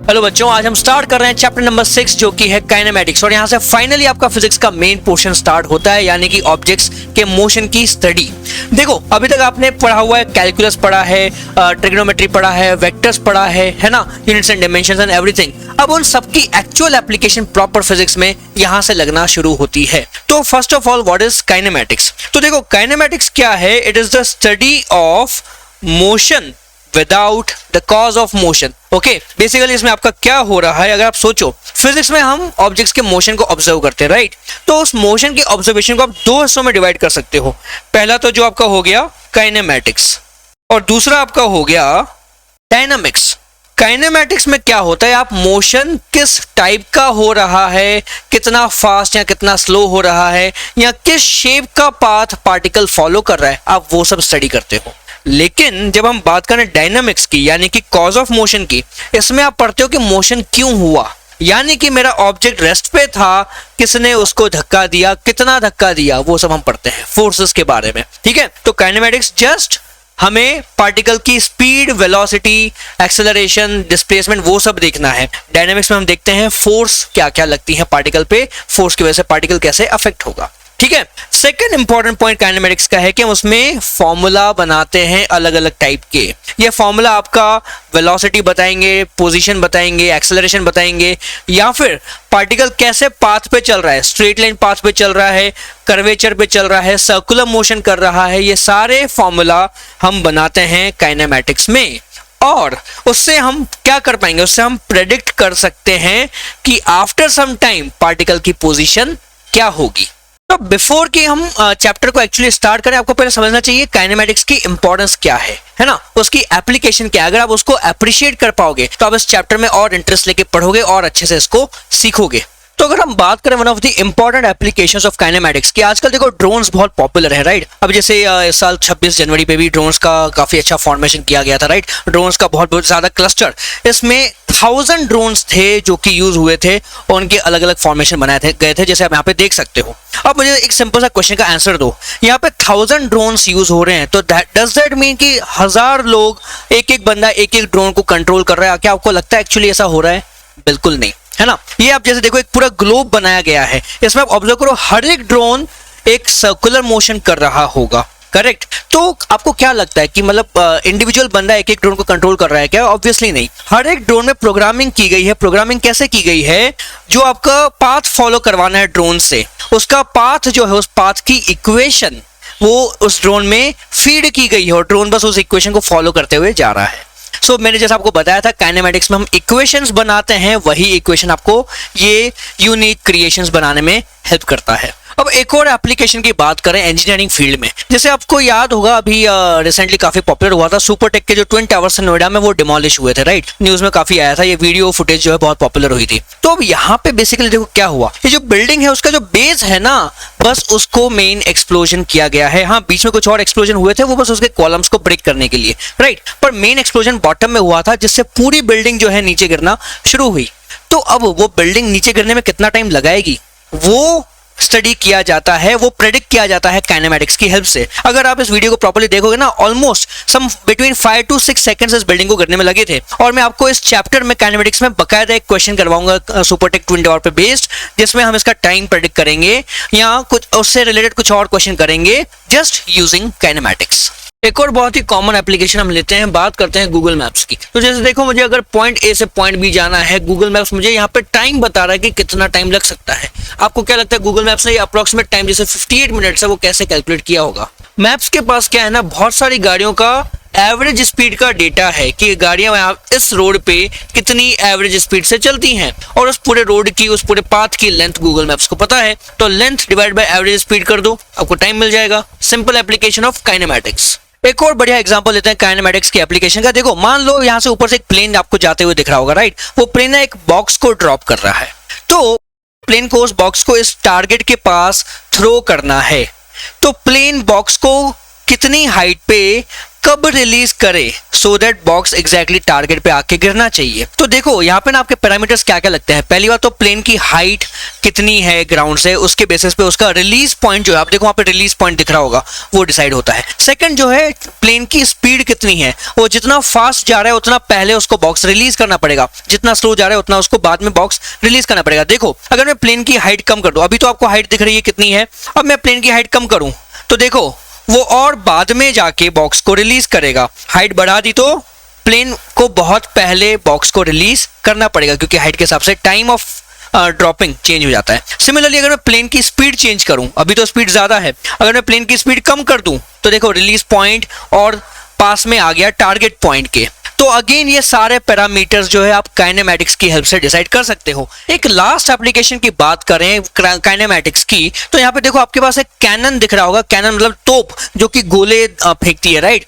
Hello बच्चों, आज हम स्टार्ट कर रहे हैं चैप्टर नंबर 6 जो कि है काइनेमैटिक्स। और यहाँ से फाइनली आपका फिजिक्स का मेन पोर्शन स्टार्ट होता है, यानी कि ऑब्जेक्ट्स के मोशन की स्टडी। देखो, अभी तक आपने पढ़ा हुआ है, कैलकुलस पढ़ा है, ट्रिग्नोमेट्री पढ़ा है, वेक्टर्स पढ़ा है ना, units and dimensions and everything. अब उन सबकी एक्चुअल एप्लीकेशन प्रॉपर फिजिक्स में यहाँ से लगना शुरू होती है। तो first of all, what is kinematics? तो देखो, काइनेमैटिक्स क्या है? It is the study of motion without the cause of motion. Okay, basically इसमें आपका क्या हो रहा है, अगर आप सोचो, फिजिक्स में हम ऑब्जेक्ट्स के मोशन को ऑब्जर्व करते हैं, राइट? तो उस मोशन के ऑब्जर्वेशन को आप दो हिस्सों में डिवाइड कर सकते हो। पहला तो जो आपका हो गया काइनेमैटिक्स, और दूसरा आपका हो गया डायनामिक्स। काइनेमैटिक्स में क्या होता है, आप मोशन किस टाइप का हो रहा है, कितना फास्ट या कितना स्लो हो रहा है, या किस शेप का पाथ पार्टिकल फॉलो कर रहा है, आप वो सब स्टडी करते हो। लेकिन जब हम बात करें डायनामिक्स की, यानी कि कॉज ऑफ मोशन की, इसमें आप पढ़ते हो कि मोशन क्यों हुआ, यानी कि मेरा ऑब्जेक्ट रेस्ट पे था, किसने उसको धक्का दिया, कितना धक्का दिया, वो सब हम पढ़ते हैं, फोर्सेस के बारे में। ठीक है, तो काइनेमैटिक्स जस्ट हमें पार्टिकल की स्पीड, वेलोसिटी, एक्सेलरेशन, डिस्प्लेसमेंट, वो सब देखना है। डायनामिक्स में हम देखते हैं फोर्स क्या क्या लगती है पार्टिकल पे, फोर्स की वजह से पार्टिकल कैसे अफेक्ट होगा। ठीक है, सेकंड इंपॉर्टेंट पॉइंट काइनेमैटिक्स का है कि हम उसमें फॉर्मूला बनाते हैं अलग अलग टाइप के। ये फॉर्मूला आपका वेलोसिटी बताएंगे, पोजीशन बताएंगे, एक्सेलरेशन बताएंगे, या फिर पार्टिकल कैसे पाथ पे चल रहा है, स्ट्रेट लाइन पाथ पे चल रहा है, कर्वेचर पे चल रहा है, सर्कुलर मोशन कर रहा है, ये सारे फॉर्मूला हम बनाते हैं काइनेमैटिक्स में। और उससे हम क्या कर पाएंगे, उससे हम प्रेडिक्ट कर सकते हैं कि आफ्टर सम टाइम पार्टिकल की पोजीशन क्या होगी। तो बिफोर कि हम चैप्टर को एक्चुअली स्टार्ट करें, आपको पहले समझना चाहिए काइनेमैटिक्स की इंपॉर्टेंस क्या है ना, उसकी एप्लीकेशन क्या है। अगर आप उसको अप्रिशिएट कर पाओगे तो आप इस चैप्टर में और इंटरेस्ट लेके पढ़ोगे और अच्छे से इसको सीखोगे। तो अगर हम बात करें one of the important applications of kinematics की, आजकल देखो ड्रोन्स बहुत पॉपुलर है, राइट? अब जैसे इस साल 26 जनवरी पे भी ड्रोन्स का काफी अच्छा फॉर्मेशन किया गया था, राइट? ड्रोन्स का बहुत ज्यादा क्लस्टर, इसमें 1000 ड्रोन्स थे जो कि यूज हुए थे, और उनके अलग अलग फॉर्मेशन बनाए गए थे, जैसे आप यहाँ पे देख सकते हो। अब मुझे एक सिंपल सा क्वेश्चन का आंसर दो, यहाँ पे 1000 ड्रोन्स यूज हो रहे हैं, तो डज दैट मीन कि 1000 लोग, एक एक बंदा एक एक ड्रोन को कंट्रोल कर रहा है? क्या आपको लगता है एक्चुअली ऐसा हो रहा है? बिल्कुल नहीं, है ना। ये आप जैसे देखो, एक पूरा ग्लोब बनाया गया है, इसमें आप ऑब्जर्व करो, हर एक ड्रोन एक सर्कुलर मोशन कर रहा होगा, करेक्ट? तो आपको क्या लगता है कि मतलब इंडिविजुअल बंदा एक एक ड्रोन को कंट्रोल कर रहा है क्या? ऑब्वियसली नहीं। हर एक ड्रोन में प्रोग्रामिंग की गई है। प्रोग्रामिंग कैसे की गई है? जो आपका पाथ फॉलो करवाना है ड्रोन से, उसका पाथ जो है, उस पाथ की इक्वेशन वो उस ड्रोन में फीड की गई है, और ड्रोन बस उस इक्वेशन को फॉलो करते हुए जा रहा है। सो मैंने जैसा आपको बताया था, काइनेमैटिक्स में हम इक्वेशंस बनाते हैं, वही इक्वेशन आपको ये यूनिक क्रिएशंस बनाने में हेल्प करता है। अब एक और एप्लीकेशन की बात करें इंजीनियरिंग फील्ड में, जैसे आपको याद होगा, अभी रिसेंटली काफी पॉपुलर हुआ था सुपरटेक के जो ट्विन टावर्स नोएडा में वो डिमोलिश हुए थे, राइट? न्यूज में काफी आया था, ये वीडियो फुटेज जो है बहुत पॉपुलर हुई थी। तो अब यहाँ पे बेसिकली देखो क्या हुआ, ये जो बिल्डिंग है उसका जो बेस है ना, बस उसको मेन एक्सप्लोजन किया गया है। हाँ, बीच में कुछ और एक्सप्लोजन हुए थे, वो बस उसके कॉलम्स को ब्रेक करने के लिए, राइट? पर मेन एक्सप्लोजन बॉटम में हुआ था, जिससे पूरी बिल्डिंग जो है नीचे गिरना शुरू हुई। तो अब वो बिल्डिंग नीचे गिरने में कितना टाइम लगाएगी, वो स्टडी किया जाता है, वो प्रेडिक्ट किया जाता है काइनेमैटिक्स की हेल्प से। अगर आप इस वीडियो को प्रॉपर्ली देखोगे ना, almost some between 5 to 6 seconds इस बिल्डिंग को गिरने में लगे थे। और मैं आपको इस चैप्टर में काइनेमैटिक्स में बकायदा एक क्वेश्चन करवाऊंगा सुपरटेक ट्विन टावर पे बेस्ड, जिसमें हम इसका टाइम प्रेडिक्ट करेंगे, या कुछ उससे रिलेटेड कुछ और क्वेश्चन करेंगे जस्ट यूजिंग काइनेमैटिक्स। एक और बहुत ही कॉमन एप्लीकेशन हम लेते हैं, बात करते हैं गूगल मैप्स की। तो जैसे देखो, मुझे अगर पॉइंट ए से पॉइंट बी जाना है, गूगल मैप्स मुझे यहाँ पे टाइम बता रहा है कि कितना टाइम लग सकता है। आपको क्या लगता है गूगल मैप्स ने अप्रोक्सीमेट टाइम जैसे 58 मिनट्स है, वो कैसे कैलकुलेट किया होगा? मैप्स के पास क्या है ना, बहुत सारी गाड़ियों का एवरेज स्पीड का डेटा है कि गाड़ियां इस रोड पे कितनी एवरेज स्पीड से चलती हैं, और उस पूरे रोड की, उस पूरे पाथ की लेंथ गूगल मैप्स को पता है। तो length divide by average speed कर दो, आपको टाइम मिल जाएगा। Simple application of kinematics. एक और बढ़िया एग्जांपल लेते हैं काइनेमैटिक्स की एप्लीकेशन का। देखो, मान लो यहां से ऊपर से एक प्लेन आपको जाते हुए दिख रहा होगा, राइट? वो प्लेन एक बॉक्स को ड्रॉप कर रहा है, तो प्लेन को, उस बॉक्स को इस टारगेट के पास थ्रो करना है। तो प्लेन बॉक्स को कितनी हाइट पे कब रिलीज करे so that box exactly target पे आके गिरना चाहिए। तो देखो यहाँ पे ना आपके पैरामीटर्स क्या क्या लगते हैं। पहली बात तो प्लेन की हाइट कितनी है ग्राउंड से, उसके बेसिस पे उसका रिलीज पॉइंट जो है, आप देखो वहाँ पे रिलीज पॉइंट दिख रहा होगा, वो डिसाइड होता है। सेकंड जो है प्लेन की स्पीड कितनी है, वो जितना फास्ट जा रहा है उतना पहले उसको बॉक्स रिलीज करना पड़ेगा, जितना स्लो जा रहा है उतना उसको बाद में बॉक्स रिलीज करना पड़ेगा। देखो अगर मैं प्लेन की हाइट कम कर दूं, अभी तो आपको हाइट दिख रही है कितनी है, अब मैं प्लेन की हाइट कम करूं तो देखो वो और बाद में जाके बॉक्स को रिलीज करेगा। हाइट बढ़ा दी तो प्लेन को बहुत पहले बॉक्स को रिलीज करना पड़ेगा, क्योंकि हाइट के हिसाब से टाइम ऑफ ड्रॉपिंग चेंज हो जाता है। सिमिलरली अगर मैं प्लेन की स्पीड चेंज करूं, अभी तो स्पीड ज्यादा है, अगर मैं प्लेन की स्पीड कम कर दूं तो देखो रिलीज पॉइंट और पास में आ गया टारगेट पॉइंट के। तो अगेन ये सारे पैरामीटर्स जो है आप काइनेमैटिक्स की हेल्प से डिसाइड कर सकते हो। एक लास्ट एप्लीकेशन की बात करें काइनेमैटिक्स की, तो यहाँ पे देखो आपके पास एक कैनन दिख रहा होगा। कैनन मतलब तोप जो कि गोले फेंकती है, राइट,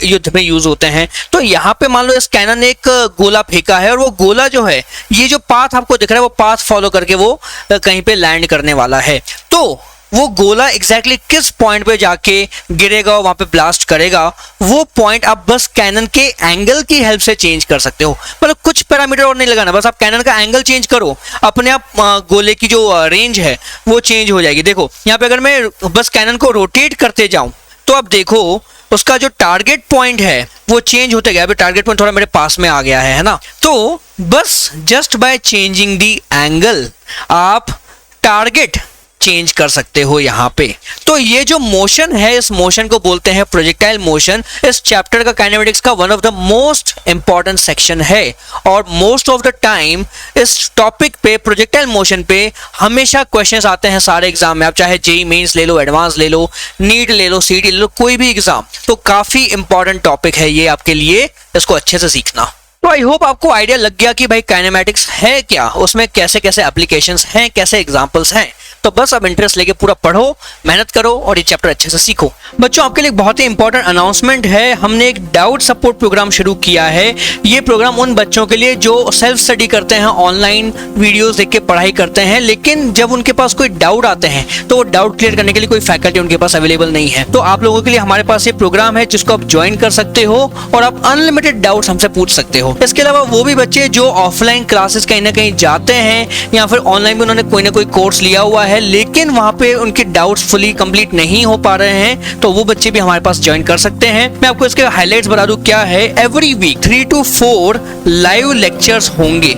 युद्ध में यूज होते हैं। तो यहाँ पे मान लो इस कैनन ने एक गोला फेंका है और वो गोला जो है, ये जो पाथ आपको दिख रहा है वो पाथ फॉलो करके वो कहीं पे लैंड करने वाला है। तो वो गोला एग्जैक्टली किस पॉइंट पे जाके गिरेगा, वहां पे ब्लास्ट करेगा, वो पॉइंट आप बस कैनन के एंगल की हेल्प से चेंज कर सकते हो। मतलब कुछ पैरामीटर और नहीं लगाना, बस आप कैनन का एंगल चेंज करो, अपने आप गोले की जो रेंज है वो चेंज हो जाएगी। देखो यहाँ पे अगर मैं बस कैनन को रोटेट करते जाऊं तो अब देखो उसका जो टारगेट पॉइंट है वो चेंज होते गया। अभी टारगेट पॉइंट थोड़ा मेरे पास में आ गया है ना। तो बस just by changing the angle आप टारगेट चेंज कर सकते हो यहाँ पे। तो ये जो मोशन है, इस मोशन को बोलते हैं प्रोजेक्टाइल मोशन। इस चैप्टर का काइनेमेटिक्स का one of the most important section है और मोस्ट ऑफ द टाइम इस टॉपिक पे, प्रोजेक्टाइल मोशन पे हमेशा क्वेश्चंस आते हैं सारे एग्जाम में। आप चाहे जेई मेंस ले लो, एडवांस ले लो, नीट ले लो, सीटी ले लो, कोई भी एग्जाम, तो काफी इंपॉर्टेंट टॉपिक है ये आपके लिए, इसको अच्छे से सीखना। तो आई होप आपको आइडिया लग गया कि भाई काइनेमैटिक्स है क्या, उसमें कैसे कैसे एप्लीकेशंस हैं, कैसे एग्जांपल्स हैं। तो बस अब इंटरेस्ट लेके पूरा पढ़ो, मेहनत करो और ये चैप्टर अच्छे से सीखो। बच्चों आपके लिए एक बहुत ही इंपॉर्टेंट अनाउंसमेंट है, हमने एक डाउट सपोर्ट प्रोग्राम शुरू किया है। ये प्रोग्राम उन बच्चों के लिए जो सेल्फ स्टडी करते हैं, ऑनलाइन वीडियोस देख के पढ़ाई करते हैं, लेकिन जब उनके पास कोई डाउट आते हैं तो वो डाउट क्लियर करने के लिए कोई फैकल्टी उनके पास अवेलेबल नहीं है। तो आप लोगों के लिए हमारे पास ये प्रोग्राम है जिसको आप ज्वाइन कर सकते हो और आप अनलिमिटेड डाउट्स हमसे पूछ सकते हो। इसके अलावा वो भी बच्चे जो ऑफलाइन क्लासेस कहीं ना कहीं जाते हैं या फिर ऑनलाइन भी उन्होंने कोई ना कोई कोर्स लिया हुआ है, लेकिन वहां पे उनके डाउट्स फुली कंप्लीट नहीं हो पा रहे हैं, तो वो बच्चे भी हमारे पास ज्वाइन कर सकते हैं। मैं आपको इसके हाइलाइट्स बता दूं क्या है। Every week 3 to 4 live lectures होंगे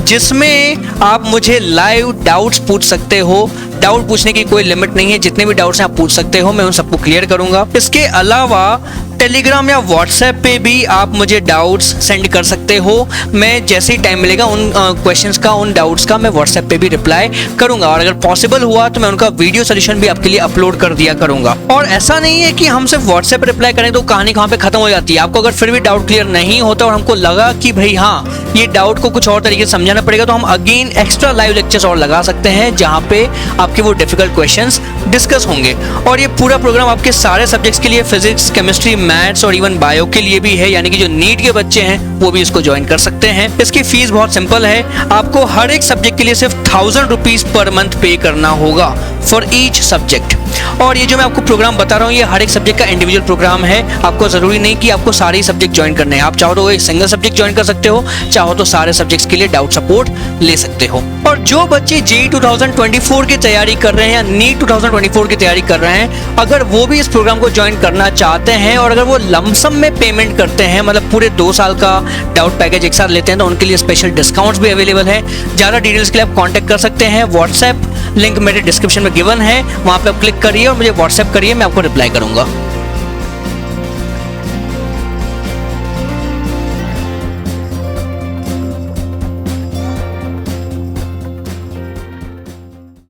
जिसमें आप मुझे लाइव डाउट्स पूछ सकते हो। डाउट पूछने की कोई लिमिट नहीं है, जितने भी डाउट्स हैं आप पूछ सकते हो, मैं उन सबको क्लियर करूंगा। इसके अलावा टेलीग्राम या व्हाट्सएप पे भी आप मुझे डाउट्स सेंड कर सकते हो। मैं जैसे ही टाइम मिलेगा उन क्वेश्चंस का, उन डाउट्स का मैं व्हाट्सएप पे भी रिप्लाई करूंगा और अगर पॉसिबल हुआ तो मैं उनका वीडियो सॉल्यूशन भी आपके लिए अपलोड कर दिया करूंगा। और ऐसा नहीं है कि हम सिर्फ व्हाट्सएप रिप्लाई करें तो कहानी कहाँ पे खत्म हो जाती है। आपको अगर फिर भी डाउट क्लियर नहीं होता और हमको लगा कि भाई हाँ ये डाउट को कुछ और तरीके से समझाना पड़ेगा, तो हम अगेन एक्स्ट्रा लाइव लेक्चर्स और लगा सकते हैं जहाँ पे आपके वो डिफिकल्ट क्वेश्चंस डिस्कस होंगे। और ये पूरा प्रोग्राम आपके सारे सब्जेक्ट्स के लिए, फिजिक्स, केमिस्ट्री, मैथ्स और इवन बायो के लिए भी है, यानी कि जो नीट के बच्चे हैं वो भी इसको ज्वाइन कर सकते हैं। इसकी फीस बहुत सिंपल है, आपको हर एक सब्जेक्ट के लिए सिर्फ 1000 रुपीज पर मंथ पे करना होगा फॉर ईच सब्जेक्ट। और ये जो मैं आपको प्रोग्राम बता रहा हूँ ये हर एक सब्जेक्ट का इंडिविजुअल प्रोग्राम है। आपको जरूरी नहीं कि आपको सारे सब्जेक्ट ज्वाइन करने हैं, आप चाहो तो एक सिंगल सब्जेक्ट ज्वाइन कर सकते हो, चाहो तो सारे सब्जेक्ट्स के लिए डाउट सपोर्ट ले सकते हो। और जो बच्चे जेईई 2024 की तैयारी कर रहे हैं या नीट 2024 की तैयारी कर रहे हैं, अगर वो भी इस प्रोग्राम को ज्वाइन करना चाहते हैं और अगर वो लमसम में पेमेंट करते हैं, मतलब पूरे 2 साल का डाउट पैकेज एक साथ लेते हैं, तो उनके लिए स्पेशल डिस्काउंट्स भी अवेलेबल है। ज़्यादा डिटेल्स के लिए आप कॉन्टैक्ट कर सकते हैं। व्हाट्सएप लिंक मेरे डिस्क्रिप्शन में गिवन है, वहाँ पे आप क्लिक करिए और मुझे व्हाट्सएप करिए, मैं आपको रिप्लाई करूंगा।